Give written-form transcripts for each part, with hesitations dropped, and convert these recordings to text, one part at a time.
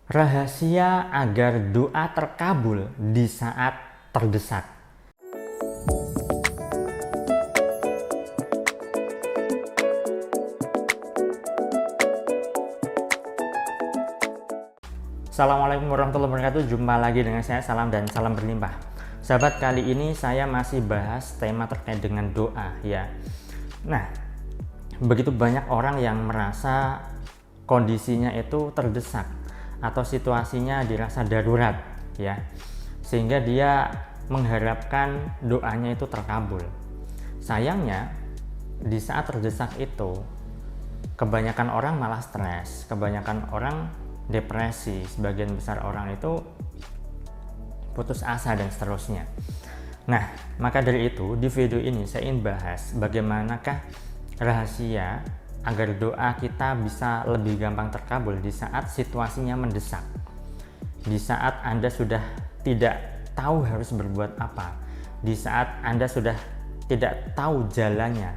Rahasia agar doa terkabul di saat terdesak. Assalamualaikum warahmatullahi wabarakatuh. Jumpa lagi dengan saya, salam dan salam berlimpah. Sahabat, kali ini saya masih bahas tema terkait dengan doa ya. Nah, begitu banyak orang yang merasa kondisinya itu terdesak atau situasinya dirasa darurat ya, sehingga dia mengharapkan doanya itu terkabul. Sayangnya di saat terdesak itu kebanyakan orang malah stres, kebanyakan orang depresi, sebagian besar orang itu putus asa dan seterusnya. Nah, maka dari itu di video ini saya ingin bahas bagaimanakah rahasia agar doa kita bisa lebih gampang terkabul di saat situasinya mendesak, di saat Anda sudah tidak tahu harus berbuat apa, di saat Anda sudah tidak tahu jalannya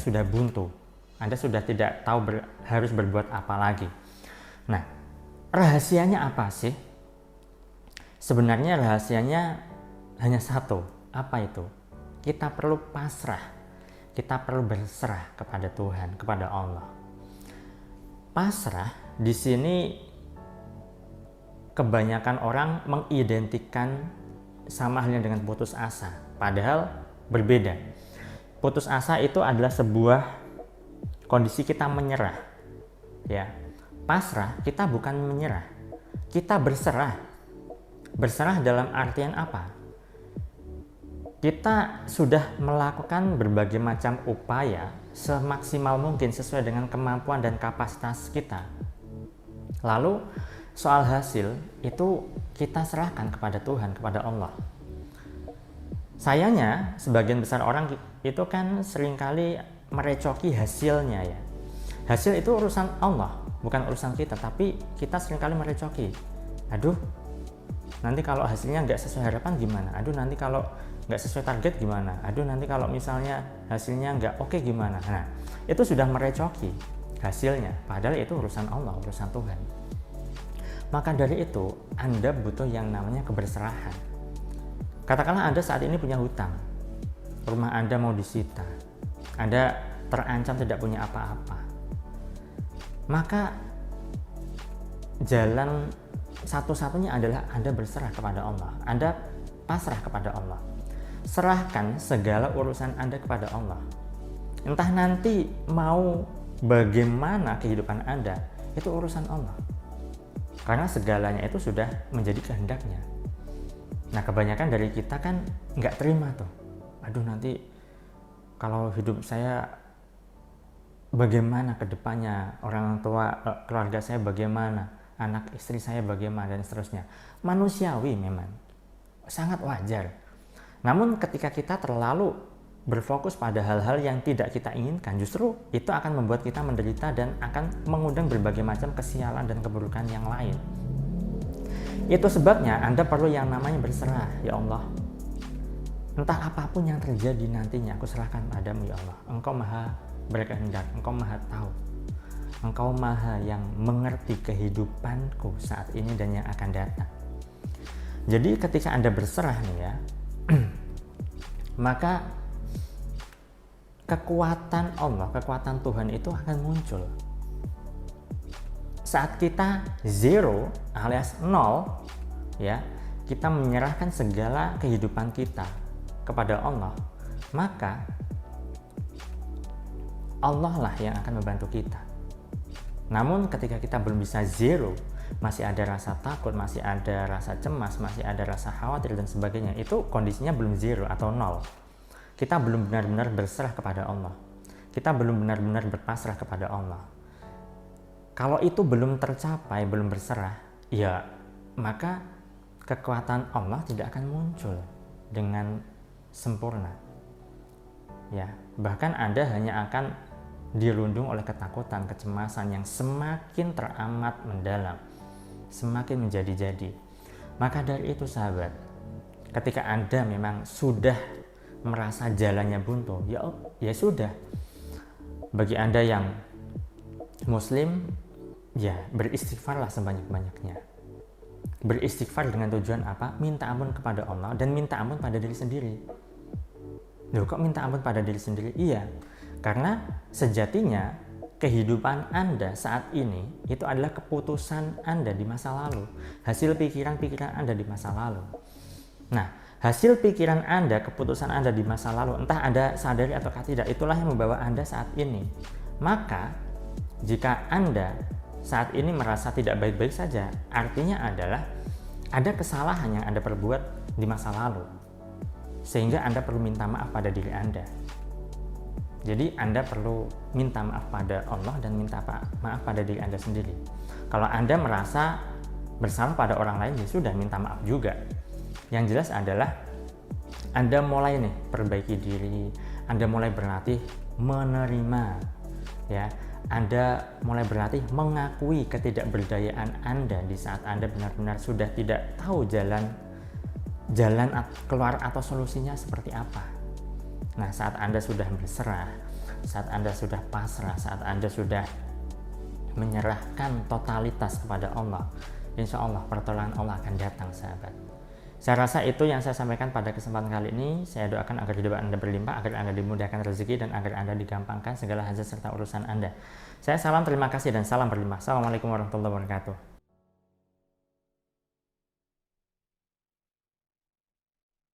sudah buntu, Anda sudah tidak tahu harus berbuat apa lagi. Nah, rahasianya apa sih? Sebenarnya rahasianya hanya satu. Apa itu? Kita perlu pasrah. Kita perlu berserah kepada Tuhan, kepada Allah. Pasrah di sini kebanyakan orang mengidentikan sama halnya dengan putus asa, padahal berbeda. Putus asa itu adalah sebuah kondisi kita menyerah. Ya. Pasrah kita bukan menyerah. Kita berserah. Berserah dalam artian apa? Kita sudah melakukan berbagai macam upaya semaksimal mungkin sesuai dengan kemampuan dan kapasitas kita. Lalu soal hasil itu kita serahkan kepada Tuhan, kepada Allah. Sayangnya sebagian besar orang itu kan seringkali merecoki hasilnya ya. Hasil itu urusan Allah, bukan urusan kita, tapi kita seringkali merecoki. Aduh, nanti kalau hasilnya nggak sesuai harapan gimana? Aduh, nanti kalau nggak sesuai target gimana? Aduh, nanti kalau misalnya hasilnya nggak oke gimana? Nah, itu sudah merecoki hasilnya, padahal itu urusan Allah, urusan Tuhan. Maka dari itu, Anda butuh yang namanya keberserahan. Katakanlah Anda saat ini punya hutang, rumah Anda mau disita, Anda terancam tidak punya apa-apa. Maka jalan satu-satunya adalah Anda berserah kepada Allah. Anda pasrah kepada Allah. Serahkan segala urusan Anda kepada Allah. Entah nanti mau bagaimana kehidupan Anda, itu urusan Allah. Karena segalanya itu sudah menjadi kehendaknya. Nah, kebanyakan dari kita kan nggak terima tuh. Aduh, nanti kalau hidup saya bagaimana ke depannya, orang tua, keluarga saya bagaimana, anak istri saya bagaimana, dan seterusnya. Manusiawi memang, sangat wajar. Namun ketika kita terlalu berfokus pada hal-hal yang tidak kita inginkan, justru itu akan membuat kita menderita dan akan mengundang berbagai macam kesialan dan keburukan yang lain. Itu sebabnya Anda perlu yang namanya berserah. Ya Allah, entah apapun yang terjadi nantinya, aku serahkan padamu ya Allah. Engkau maha berkehendak, Engkau maha tahu, Engkau maha yang mengerti kehidupanku saat ini dan yang akan datang. Jadi ketika Anda berserah nih ya, maka kekuatan Allah, kekuatan Tuhan itu akan muncul. Saat kita zero alias nol ya, kita menyerahkan segala kehidupan kita kepada Allah, maka Allah lah yang akan membantu kita. Namun ketika kita belum bisa zero, masih ada rasa takut, masih ada rasa cemas, masih ada rasa khawatir dan sebagainya, itu kondisinya belum zero atau nol. Kita belum benar-benar berserah kepada Allah. Kita belum benar-benar berpasrah kepada Allah. Kalau itu belum tercapai, belum berserah, ya maka kekuatan Allah tidak akan muncul dengan sempurna. Ya, bahkan Anda hanya akan dirundung oleh ketakutan, kecemasan yang semakin teramat mendalam, semakin menjadi-jadi. Maka dari itu sahabat, ketika Anda memang sudah merasa jalannya buntu, ya sudah. Bagi Anda yang muslim, ya beristighfarlah sebanyak-banyaknya. Beristighfar dengan tujuan apa? Minta ampun kepada Allah dan minta ampun pada diri sendiri. Loh, kok minta ampun pada diri sendiri? Iya, karena sejatinya kehidupan Anda saat ini itu adalah keputusan Anda di masa lalu, hasil pikiran-pikiran Anda di masa lalu. Nah, hasil pikiran Anda, keputusan Anda di masa lalu, entah Anda sadari atau tidak, itulah yang membawa Anda saat ini. Maka, jika Anda saat ini merasa tidak baik-baik saja, artinya adalah ada kesalahan yang Anda perbuat di masa lalu, sehingga Anda perlu minta maaf pada diri Anda. Jadi Anda perlu minta maaf pada Allah dan minta maaf pada diri Anda sendiri. Kalau Anda merasa bersalah pada orang lain, ya sudah, minta maaf juga. Yang jelas adalah Anda mulai nih perbaiki diri, Anda mulai berlatih menerima, ya. Anda mulai berlatih mengakui ketidakberdayaan Anda di saat Anda benar-benar sudah tidak tahu jalan keluar atau solusinya seperti apa. Nah, saat Anda sudah berserah, saat Anda sudah pasrah, saat Anda sudah menyerahkan totalitas kepada Allah, insya Allah pertolongan Allah akan datang, sahabat. Saya rasa itu yang saya sampaikan pada kesempatan kali ini. Saya doakan agar hidup Anda berlimpah, agar Anda dimudahkan rezeki, dan agar Anda digampangkan segala hajat serta urusan Anda. Saya salam, terima kasih, dan salam berlimpah. Assalamualaikum warahmatullahi wabarakatuh.